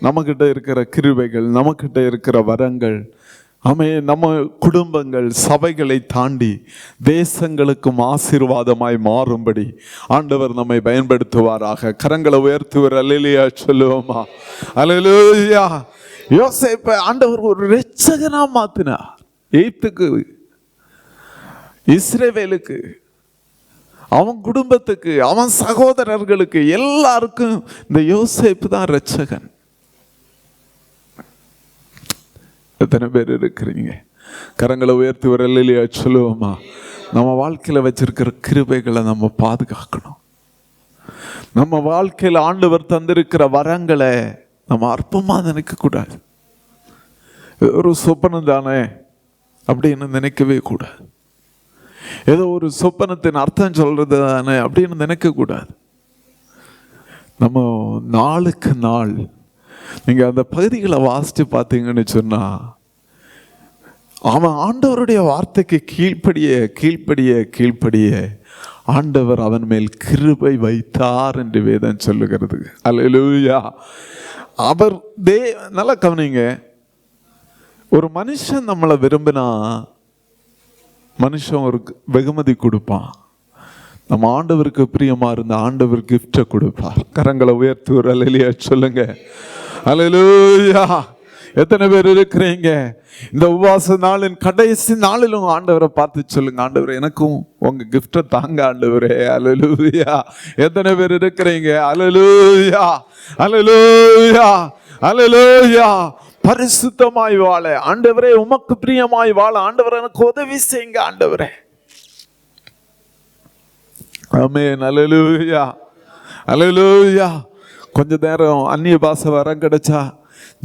நம்மகிட்ட இருக்கிற கிருபைகள், நம்மகிட்ட இருக்கிற வரங்கள், நம்ம குடும்பங்கள், சபைகளை தாண்டி தேசங்களுக்கும் ஆசீர்வாதமாய் மாறும்படி ஆண்டவர் நம்மை பயன்படுத்துவாராக. கரங்களை உயர்த்துவர் அல்லேலூயா சொல்லுவோமா? அல்லேலூயா. யோசேப்பை ஆண்டவர் ஒரு இரட்சகனா மாத்தினார். எகிப்துக்கு, இஸ்ரவேலுக்கு, அவன் குடும்பத்துக்கு, அவன் சகோதரர்களுக்கு எல்லாருக்கும் இந்த யோசேப்பு தான் இரட்சகன். எத்தனை பேர் இருக்கிறீங்க? கரங்களை உயர்த்தி ஒரு அல்லேலூயா சொல்லுவோமா? நம்ம வாழ்க்கையில் வச்சிருக்கிற கிருபைகளை நம்ம பாதுகாக்கணும். நம்ம வாழ்க்கையில் ஆண்டவர் தந்திருக்கிற வரங்களை நம்ம அற்பமாக நினைக்க கூடாது. ஒரு சொப்பனம் தானே அப்படின்னு நினைக்கவே கூடாது. ஏதோ ஒரு சொப்பனத்தின் அர்த்தம் சொல்றது தானே அப்படின்னு நினைக்க கூடாது. நம்ம நாளுக்கு நாள் நீங்க அந்த பகுதிகளை வாசித்து பார்த்தீங்கன்னு சொன்னா, அவன் ஆண்டவருடைய வார்த்தைக்கு கீழ்ப்படிய ஆண்டவர் அவன் மேல் கிருபை வைத்தார் என்று வேதம் சொல்லுகிறது. அல்லேலூயா. அவர் நல்லா கவனிங்க, ஒரு மனுஷன் நம்மளை விரும்பினா மனுஷன் ஒரு வெகுமதி கொடுப்பான். நம்ம ஆண்டவருக்கு பிரியமா இருந்த ஆண்டவர் கிஃப்டை கொடுப்பார். கரங்களை உயர்த்தி ஒரு அல்லேலூயா சொல்லுங்க. அல்லேலூயா. எத்தனை பேர் இருக்கிறீங்க இந்த உபவாச நாளின் கடைசி நாளிலும் ஆண்டவரை பார்த்து சொல்லுங்க, ஆண்டவரே எனக்கும் உங்க கிஃப்டை தாங்க ஆண்டவரே. அல்லேலூயா. எத்தனை பேர் இருக்கிறீங்க? அல்லேலூயா. அல்லேலூயா. அல்லேலூயா. பரிசுத்தமாய் வாழ ஆண்டவரே, உமக்கு பிரியமாய் வாழ ஆண்டவரே எனக்கு உதவி செய்யுங்க ஆண்டவரே. ஆமென். அல்லேலூயா. அல்லேலூயா. கொஞ்ச நேரம் அந்நிய பாஷை வரம் கிடைச்சா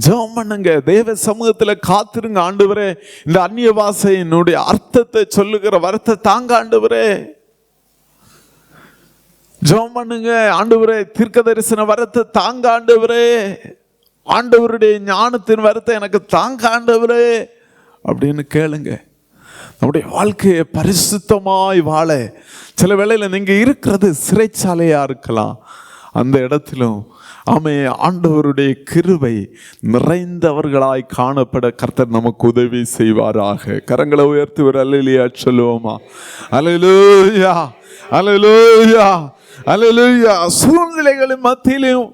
ஜெபம் பண்ணுங்க. தேவ சமூகத்துல காத்திருங்க. ஆண்டவரே இந்த அந்நிய பாஷையினுடைய அர்த்தத்தை சொல்லுகிற வரத்தை தாங்க ஆண்டவரே. ஜெபம் பண்ணுங்க. ஆண்டவரே தீர்க்க தரிசன வரத்தை தாங்க ஆண்டவரே. ஆண்டவருடைய ஞானத்தின் வரத்தை எனக்கு தாங்க ஆண்டவரே அப்படின்னு கேளுங்க. நம்முடைய வாழ்க்கையை பரிசுத்தமாய் வாழ, சில வேளையில நீங்க இருக்கிறது சிறைச்சாலையா இருக்கலாம், அந்த இடத்திலும் ஆண்டவருடைய கிருபை நிறைந்தவர்களாய் காணப்பட கர்த்தர் நமக்கு உதவி செய்வாராக. கரங்களை உயர்த்தி ஒரு அல்லேலூயா சொல்லுவோமா? அல்லேலூயா. அல்லேலூயா. அல்லேலூயா. சூழ்நிலைகளின் மத்தியிலும்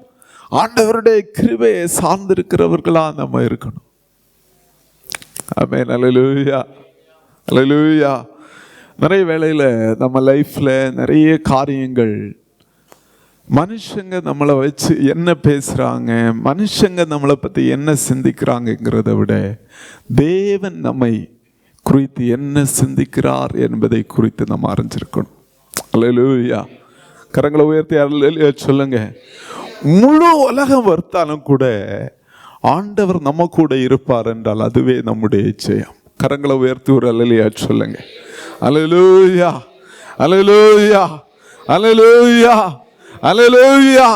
ஆண்டவருடைய கிருபையை சார்ந்திருக்கிறவர்களா நம்ம இருக்கணும். ஆமென். அல்லேலூயா. அல்லேலூயா. நிறைய வேளையில நம்ம லைஃப்ல நிறைய காரியங்கள், மனுஷங்க நம்மளை வச்சு என்ன பேசுறாங்க, மனுஷங்க நம்மளை பத்தி என்ன சிந்திக்கிறாங்கிறத விட தேவன் நம்மை குறித்து என்ன சிந்திக்கிறார் என்பதை குறித்து நம்ம அறிஞ்சிருக்கணும். அல்லேலூயா. கரங்களை உயர்த்தி அல்லேலூயா சொல்லுங்க. முழு உலகம் வர்த்தாலும் கூட ஆண்டவர் நம்ம கூட இருப்பார் என்றால் அதுவே நம்முடைய ஜெயம். கரங்களை உயர்த்தி ஒரு அல்லேலூயா சொல்லுங்க. அல்லேலூயா. அல்லேலூயா. அல்லேலூயா. அல்லேலூயா.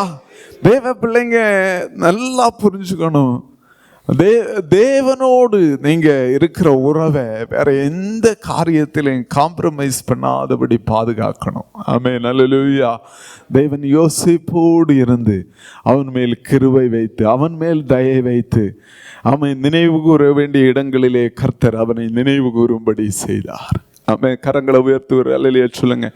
தேவ பிள்ளைங்க நல்லா புரிஞ்சுக்கணும். தேவனோடு நீங்க இருக்கிற உறவை வேற எந்த காரியத்திலையும் காம்ப்ரமைஸ் பண்ணாதபடி பாதுகாக்கணும். ஆமென், அல்லேலூயா. தேவன் யோசேப்போடு இருந்து அவன் மேல் கிருபை வைத்து அவன் மேல் தயை வைத்து அவனை நினைவு கூற வேண்டிய இடங்களிலே கர்த்தர் அவனை நினைவு கூறும்படி செய்தார். ஆமென். கரங்களை உயர்த்துவார். அல்லேலூயா சொல்லுங்க.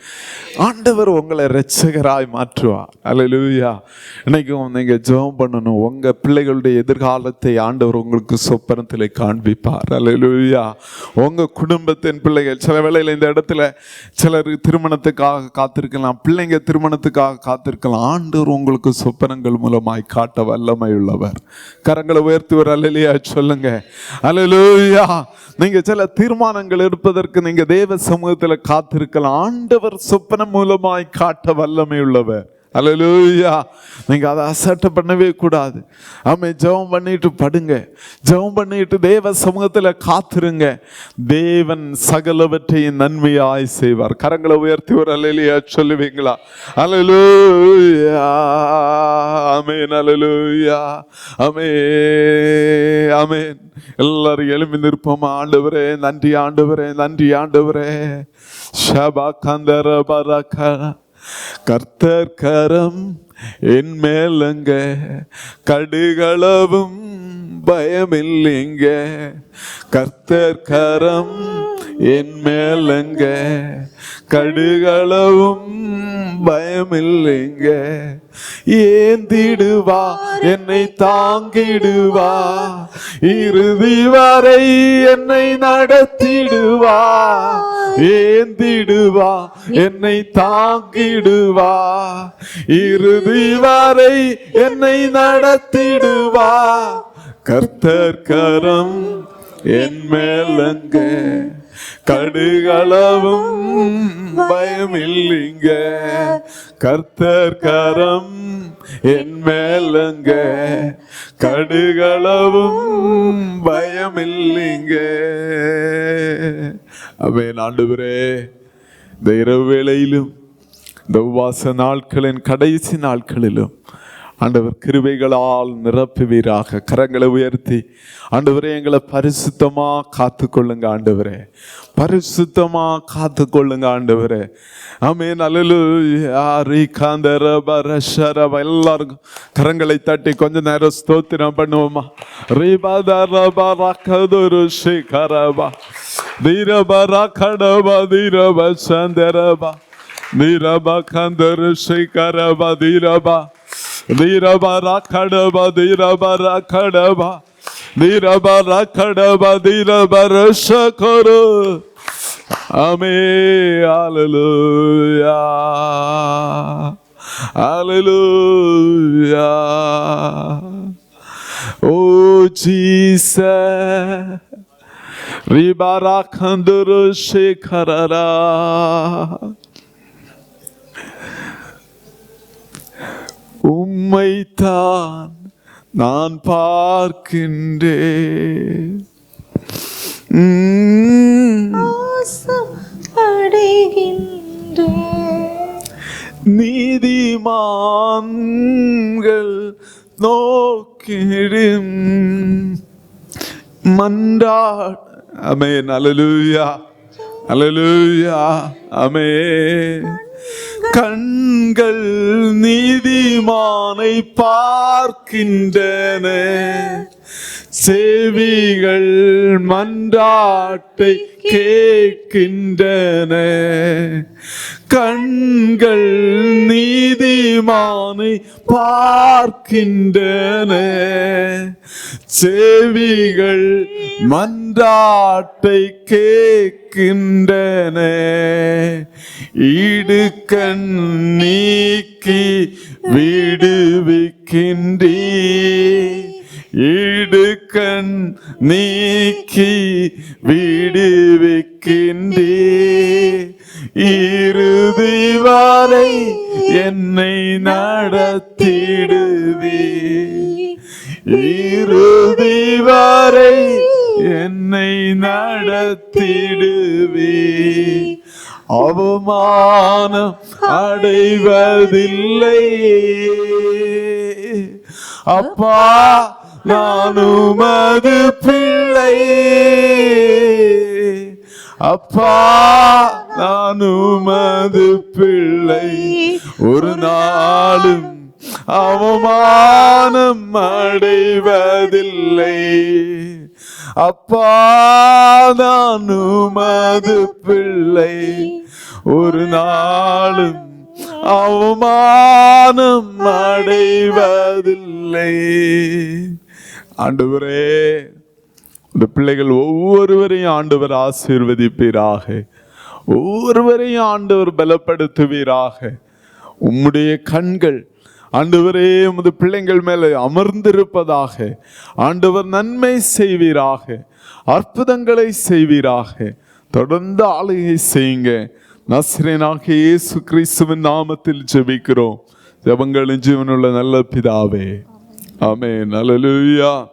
ஆண்டவர் உங்களை இரட்சகராய் மாற்றுவார். அல்லேலூயா. இன்னைக்கும் நீங்க ஜெபம் பண்ணணும். உங்க பிள்ளைகளுடைய எதிர்காலத்தை ஆண்டவர் உங்களுக்கு சொப்பனத்தில் காண்பிப்பார். அல்லேலூயா. உங்க குடும்பத்தின் பிள்ளைகள் சில வேளையில் இந்த இடத்துல சிலர் திருமணத்துக்காக காத்திருக்கலாம், பிள்ளைங்க திருமணத்துக்காக காத்திருக்கலாம். ஆண்டவர் உங்களுக்கு சொப்பனங்கள் மூலமாய் காட்ட வல்லமை உள்ளவர். கரங்களை உயர்த்துவார். அல்லேலூயா சொல்லுங்க. அல்லேலூயா. நீங்க சில தீர்மானங்கள் எடுப்பதற்கு நீங்க தேவ சமூகத்துல காத்திருக்கலாம். ஆண்டவர் சொப்பனம் மூலமாய் காட்ட வல்லமை உள்ளவர். அல்லேலூயா. நீங்க அதை அசட்டை பண்ணவே கூடாது. ஆமென். ஜெபம் பண்ணிட்டு படுங்க, ஜெபம் பண்ணிட்டு தேவ சமூகத்துல காத்திருங்க. தேவன் சகலவற்றையும் நன்மையாய் செய்வார். கரங்களை உயர்த்தி ஒரு அல்லேலூயா சொல்லுவீங்களா? அல்லேலூயா. ஆமென், அல்லேலூயா. ஆமென், ஆமென். எல்லாரும் எழுப்பி நிற்போமா? ஆண்டவரே நன்றி, ஆண்டவரே நன்றி, ஆண்டவரே. ஷபா கந்தர பரக கர்த்தர் கரம் என் மேலங்க, கடுகளவும் பயமில்லைங்க. கர்த்தர் கரம் என் மேலங்க, கடுகளவும் பயமில்லைங்க. ஏந்திடுவா என்னை தாங்கிடுவா, இறுதி வரை என்னை நடத்திடுவா. ஏந்திடுவா என்னை தாங்கிடுவா, இறுதி வரை என்னை நடத்திடுவா. கர்த்தர் கரம் என் மேலங்க, கடுகளவும் பயமில்லைங்க. கர்த்தர் கரம் என் மேலங்க, கடுகளவும் பயமில்லைங்க. ஆமென். ஆண்டவரே இந்த இரவு வேளையிலும் இந்த உபவாச நாட்களின் கடைசி நாட்களிலும் ஆண்டவர் கிருபைகளால் நிரப்புவீராக. கரங்களை உயர்த்தி ஆண்டவரே எங்களை பரிசுத்தமா காத்துக்கொள்ளுங்க. ஆண்டவரே பரிசுத்தமா காத்துக்கொள்ளுங்க. ஆண்டவரே ஆமென். அல்லேலூயா. எல்லாருக்கும் கரங்களை தட்டி கொஞ்ச நேரம் ஸ்தோத்திரம் பண்ணுவோமா? Dirabara kadaba dirabara kadaba dirabara kadaba dirabara shakara. Amen. Hallelujah. Hallelujah. Oh Jesus. Ribara kanduru shekarara. உம்மைத்தான் நான் பார்க்கின்றேன். நீதிமான்கள் நோக்கிடும் மன்றாட். ஆமென். அல்லேலூயா. அல்லேலூயா. ஆமென். கண்கள் நீதிமானை பார்க்கின்றன, செவிகள் மன்றாட்டை கேட்கின்றன. கண்கள் நீதிமானை பார்க்கின்றன, செவிகள் மன்றாட்டை கேட்கின்றன. இடுக்கண் நீக்கி விடுவிக்கின்றீ, இடுக்கண் நீக்கி விடுவிக்கின்றீ. இறுதி வரை என்னை நடத்திடுவி, இறுதி வரை என்னை நடத்திடுவி. அவமானம் அடைவதில்லை அப்பா, நான் உமது பிள்ளை. அப்பா நான் உமது பிள்ளை. ஒரு நாளும் அவமானம் அடைவதில்லை. அப்பா நான் உமது பிள்ளை. ஒரு நாளும் அவமானம் அடைவதில்லை. ஆண்டவரே, இந்த பிள்ளைகள் ஒவ்வொருவரையும் ஆண்டவர் ஆசீர்வதிப்பீராக. ஒவ்வொருவரையும் ஆண்டவர் பலப்படுத்துவீராக. உம்முடைய கண்கள் ஆண்டவரே உமது பிள்ளைகள் மேலே அமர்ந்திருப்பதாக. ஆண்டவர் நன்மை செய்வீராக, அற்புதங்களை செய்வீராக. தொடர்ந்து ஆளுகை செய்யுங்க. நசரேயனாகிய இயேசு கிறிஸ்துவின் நாமத்தில் ஜெபிக்கிறோம். ஜெபங்களின் ஜீவனுள்ள நல்ல பிதாவே, ஆமென். அல்லேலூயா.